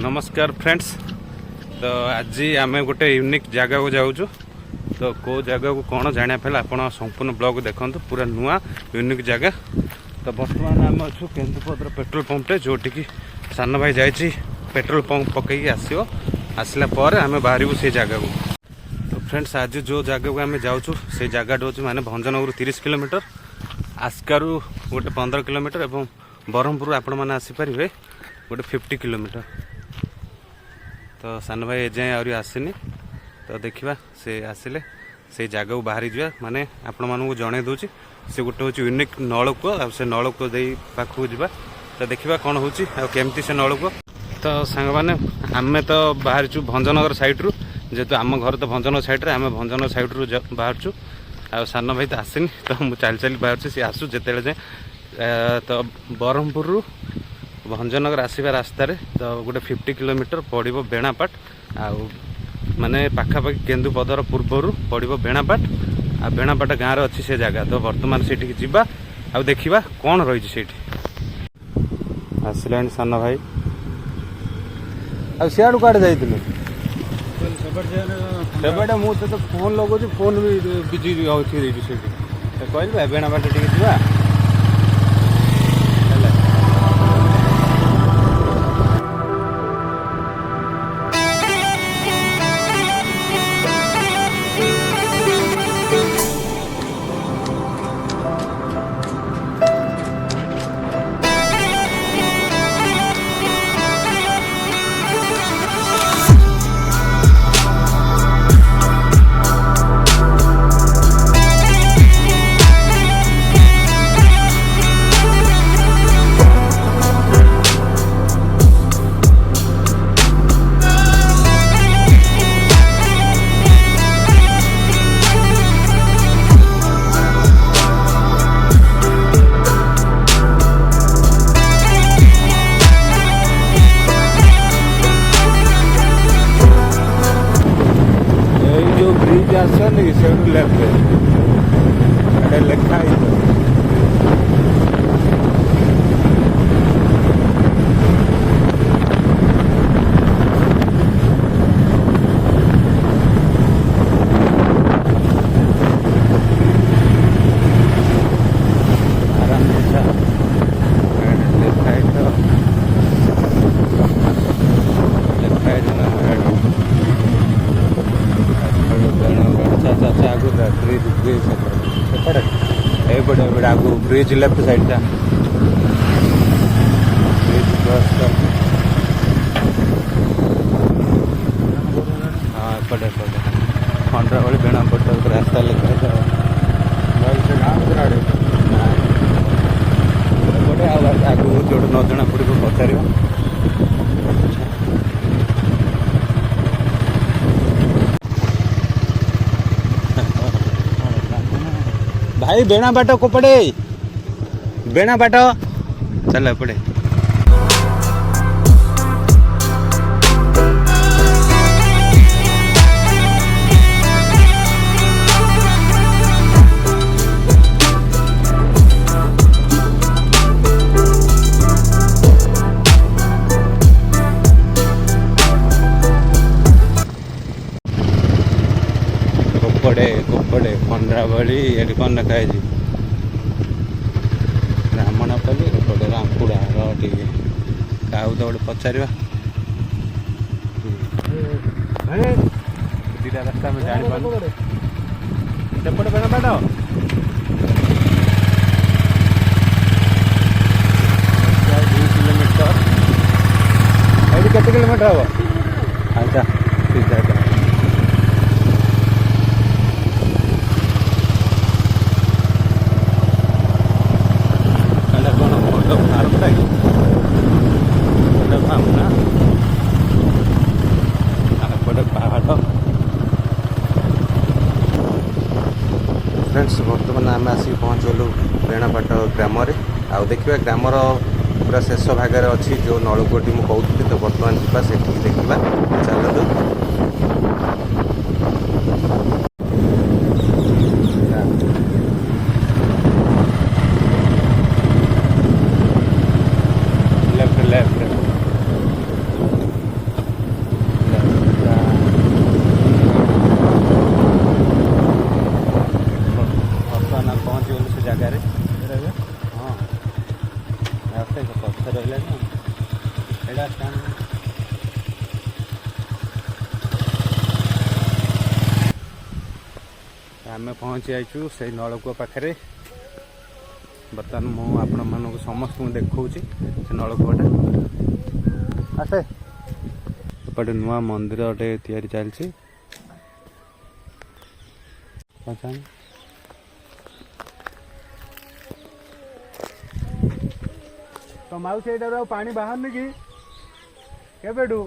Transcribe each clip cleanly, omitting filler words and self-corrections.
नमस्कार फ्रेंड्स। तो आज आम गोटे यूनिक जगह को जाऊँ। तो कौ जगह को कौन जाना पहले आप संपूर्ण ब्लॉग देखो। पूरा नुआ यूनिक जगह। तो बर्तमान आम अच्छु केन्दुपदर पेट्रोल पंपटे जोटि कि सान भाई जाइए पेट्रोल पंप पकईकि आसला आम बाहर से जगह को। तो फ्रेंड्स आज जो जगह को आम जाऊँ से जगह हूँ माने भंजनगर 30 किलोमीटर, आस्कारु गोटे 15 किलोमीटर और ब्रह्मपुर आपण मैंने आसीपारे गोटे 50 किलोमीटर। तो सान भाई एजाएँ आहरी आसनी। तो देखा से आसिले से जगह को बाहरी जावा माने आपण मानू जन दूसरी से गोटे हूँ यूनिक नलकूप से नलकूप दे पाखक जावा। तो देखा कौन होमती से नलकूप। तो सांग मैंने आम तो बाहर भंजनगर साइड रू जेहेतु आम घर तो भंजनगर साइड रे आम भंजनगर साइड रू बाहर आ सान भाई तो आसनी। तो मुझे चली चली बाहर सी आसू जिते जाए तो ब्रह्मपुर भंजनगर आसवा रास्त तो गोटे 50 किलोमीटर पड़ो बेणापाट आ माने पाखापाखि केन्दुपदर पूर्वर पड़ो बेणापाट आ बेणापाट गाँव में अच्छी से जगह। तो बर्तमान से जावा आ देखा कौन रही से आसला सान भाई आ सियाड़ कड़े जाइए सेपटे मुझे तो फोन लगुच फोन भी बिजी अच्छी कहली बेणापाट टे जा लेफ्ट लिखा आगू ब्रिज लेफ्ट साइड था ब्रिज क्रॉस कर हाँ एपटे खंडरा भाई बेणापट रास्ता लिखा आगू जो न जना पड़ो पचार भाई बेणापाट को पड़े बेणापाट चल पड़े खंडरावली ये कौन लिखा है ब्राह्मणपल्ली एपटे रामपुरा रे क्या तो गोटे पचार दीटा रास्ता में जानी सेपटे बेणापाट 2 किलोमीटर ये केते किलोमीटर हम अच्छा ठीक है। फ्रेंड्स बर्तमान आम आसिक पहुँचलु बेणापाट ग्राम आउ देखा ग्रामर पूरा शेष भाग अच्छी जो नलकूपटी मुझे कहती। तो बर्तमान जावा से देखा चलतु लेफ्ट लेफ्ट आम पहुँची आईचु से नलकूप पाखे बर्तमान मु समस्त देखा से नलकूपटा आसे एपटे नुआ मंदिर गोटे तैयारी चलती तो मौसी यहाँ पानी बाहर कि केबेठू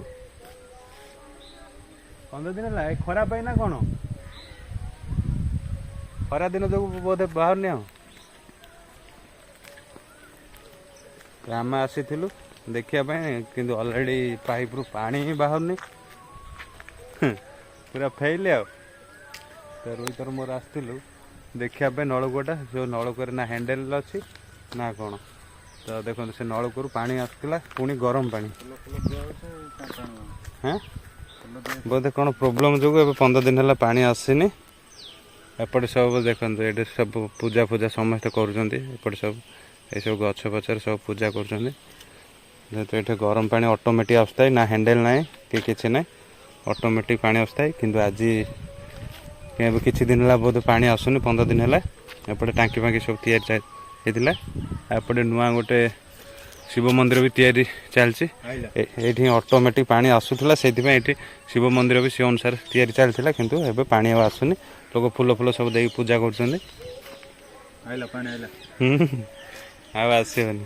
15 दिन है खरा पाई ना कौन खरा दिन जो बोधे बाहर नहीं आम आसी देखापी कि अलरेडी पाइप रू पानी ही बाहर नहीं पूरा फेल आ तो रोहितर मोर आसलु देखापी नलकूटा जो नलकूर ना हैंडल अच्छी ना कौन तो देखो से नलकूर पानी आसला पुणी गरम पानी हाँ बोधे कौन प्रोब्लेम जो 15 दिन है पानी आसनी एपटे सब देखो ये सब पूजा पूजा समस्ते कर सब ये सब गछ पचर सब पूजा कर जेहेतु ये गरम पानी ऑटोमेटिक आसता ना हैंडल ना कि किसी ना ऑटोमेटिक पानी आसता कि आज किसी दिन है बहुत पानी आसुनी 15 दिन है एपटे टांकी फांकी सब तैयारी एपटे नुआ गोटे शिव मंदिर भी तैयारी चलती ये ऑटोमेटिक पानी आसूला से शिव मंदिर भी से अनुसार तैयारी चलता किंतु एबे पानी आसुनी लोग फूल फूल सब दे पूजा कर आसबनी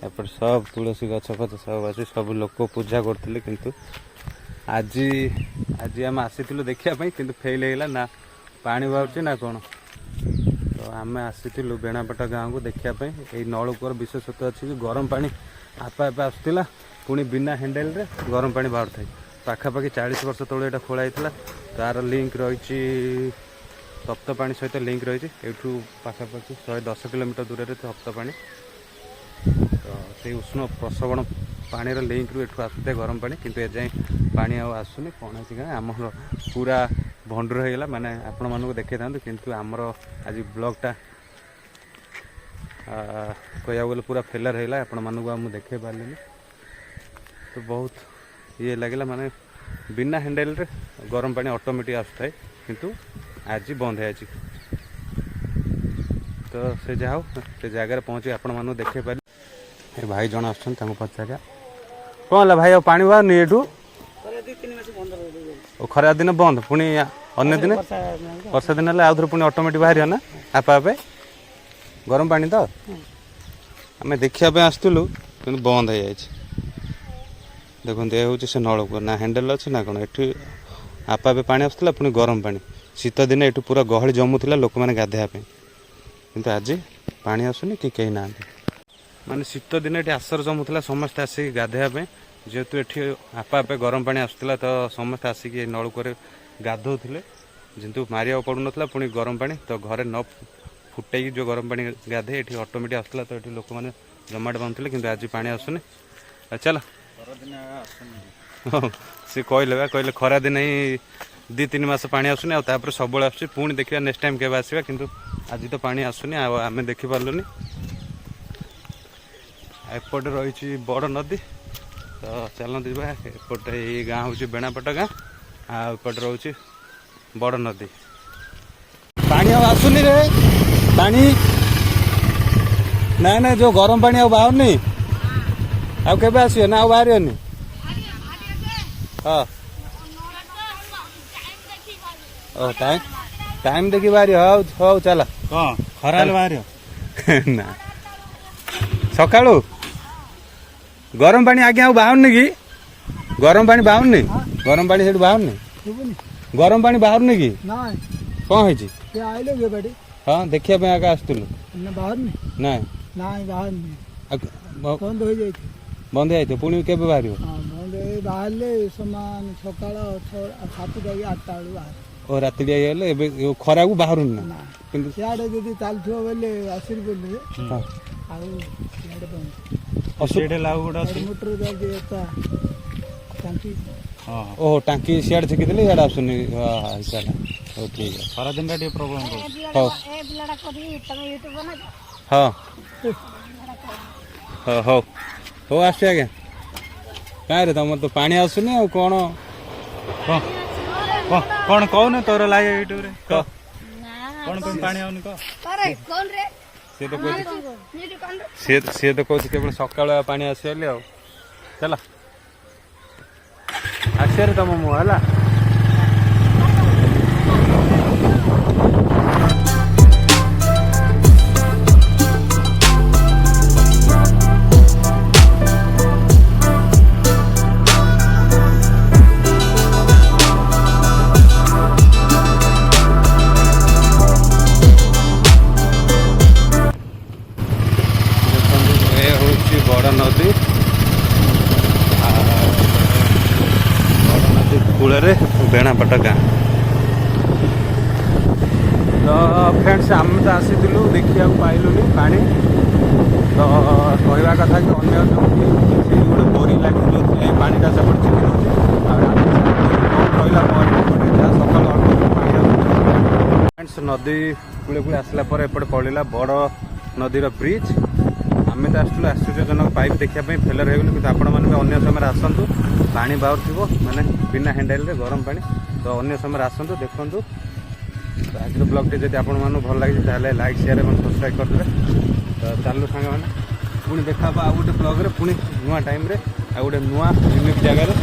एपटे सब तुलसी गछ फच सब अच्छे सब लोग पूजा करते किंतु आज आज आम आसी देखापी कि फेल होगा ना पानी बाहर ना कौन तो आम आसी बेणापटा गाँव को देखापी ये नलकूर विशेषत्व अच्छी कि गरम पानी आपे आपे आसला पुणी बिना हैंडल रे गरम पानी बाहर था पाखापाखि 40 वर्ष तले यहाँ खोलाई तार लिंक रही तप्त पानी सहित लिंक रही एठू पाखापाखि 110 किलोमीटर दूर में तप्त पानी तो से उष्ण प्रसवण पानी लिंक रू एठू आसुता गरम पानी किंतु एजाएं पानी आसुनी कौन है आम पूरा भंडूर होगा माने आपण मानक देखा था किंतु आमर आज ब्लॉगटा कह गले पूरा फेलर होगा आपण मानक मुझे देखे पारे तो बहुत ये लगे माने बिना हैंडल रे गरम पानी ऑटोमेटिक आसता है किंतु आज बंद है तो से जाओ से जगह पहुँचे आपण मानक देखे पारे भाई जन आस पचार कौन है भाई आ पानी बाहर नहीं एठू खरा दिन बंद पुणी अन्य दिन वर्षा दिन है आउे पुणी ऑटोमेटिक बाहर ना आपे आपे गरम पानी तो आम देखापी आसलु कि बंद हो जाए देखो ये हूँ से नलकूप ना हैंडल अच्छी ना कौन ये आपे आपे पानी आसला पुणी गरम पानी शीत दिन ये पूरा गहली जमुला लोक मैंने गाधेवाई किंतु आज पानी आसुनी कि कहीं ना माने शीत दिन ये आसर जमुला समस्ते आसिक गाधेवाई जेहेतु ये आपे आपे गरम पानी आसला तो समस्ते आसिक नलकूर गाधोले जेहेतु मारिया पड़ूना पुणी गरम पानी तो घरे न फुटे जो गरम पानी गाधे ये ऑटोमेटिक आसला तो ये लोक मैंने जमाट बांधुले कि आज पानी आसुनी चल सी कहले खरा दिन ही 2-3 मास पानी आसुनी आपर सब आस पुणी देखा नेक्स्ट टाइम के आसवा किंतु आज तो पानी आसुनी आम देखी पार्लुनि एपटे रही बड़ नदी तो चलते जा एपटे ये गाँ हूँ बेणापटा गाँ आपटे रोचे बड़ नदी पानी आसुनी रे पानी ना ना जो गरम पानी बाहर नहीं आबे आस ना बाहर हाँ टाइम देखी बाहर हौ हौ चल खरा बाहर ना सका गरम पानी आगे बाहर कि गरम पानी बाहर गरम पानी से बाहर गरम पानी बाहर कि कौन है हाँ देखिए आगे आसलु ना बंद जाए पुणी के बाहर बाहर सामान सका 7-8 और रात खरा को बाहर सियाड़े चलथो बोले आसिर ओह टांकी सियाड़े छिकी इे आसुनी ठीक है खरा दिन प्रोब्लेम हाँ हाँ ହଉ ଆସୁଛି ଆଜ୍ଞା। କାହିଁରେ ତମର ତ ପାଣି ଆସୁନି ଆଉ କଣ କଣ କହୁନି ତୋର ଲାଇଭ ୟୁଟ୍ୟୁବରେ କହ କଣ ପାଇଁ ପାଣି ଆଉନି କହ। ସିଏ ତ କହୁଛି କେବଳ ସକାଳୁଆ ପାଣି ଆସିବ ବୋଲି ଆଉ ଚାଲ ଆସିବାରେ ତମ ମୁହଁ ହେଲା। ବଡ଼ ନଦୀ ବଡ଼ ନଦୀ କୂଳରେ ବେଣାପାଟ ଗାଁ। ତ ଫ୍ରେଣ୍ଡସ୍ ଆମେ ତ ଆସିଥିଲୁ ଦେଖିବାକୁ ପାଇଲୁନି ପାଣି। ତ କହିବା କଥା କି ଅନ୍ୟ ଯେଉଁଠି ସେଇ ଗୋଟେ ବୋରିଂ ଲାଗିଛି ଯେଉଁଥିରେ ଏଇ ପାଣିଟା ସେପଟେ ଚିପି ଦେଉଛି ଆଉ ରହିଲା ପରେ ଯାହା ସକାଳୁ ଅଳ୍ପ ପାଣି ଆସୁଛି। ଫ୍ରେଣ୍ଡସ୍ ନଦୀ କୂଳେ କୂଳେ ଆସିଲା ପରେ ଏପଟେ ପଡ଼ିଲା ବଡ଼ ନଦୀର ବ୍ରିଜ୍। ଆମେ ତ ଆସିଥିଲୁ ଆଶ୍ଚର୍ଯ୍ୟଜନକ ପାଇପ୍ ଦେଖିବା ପାଇଁ ଫେଲର ହେଇଗଲୁ କିନ୍ତୁ ଆପଣମାନେ ବି ଅନ୍ୟ ସମୟରେ ଆସନ୍ତୁ ପାଣି ବାହାରୁଥିବ ମାନେ ବିନା ହ୍ୟାଣ୍ଡେଲରେ ଗରମ ପାଣି। ତ ଅନ୍ୟ ସମୟରେ ଆସନ୍ତୁ ଦେଖନ୍ତୁ। ତ ଆଜିର ବ୍ଲଗ୍ଟି ଯଦି ଆପଣମାନଙ୍କୁ ଭଲ ଲାଗିଛି ତାହେଲେ ଲାଇକ୍ ସେୟାର ଏବଂ ସବସ୍କ୍ରାଇବ୍ କରିଦେବେ। ତ ଚାଲୁ ସାଙ୍ଗମାନେ ପୁଣି ଦେଖା ହେବ ଆଉ ଗୋଟେ ବ୍ଲଗ୍ରେ ପୁଣି ନୂଆ ଟାଇମ୍ରେ ଆଉ ଗୋଟେ ନୂଆ ୟୁନିକ୍ ଜାଗାରେ।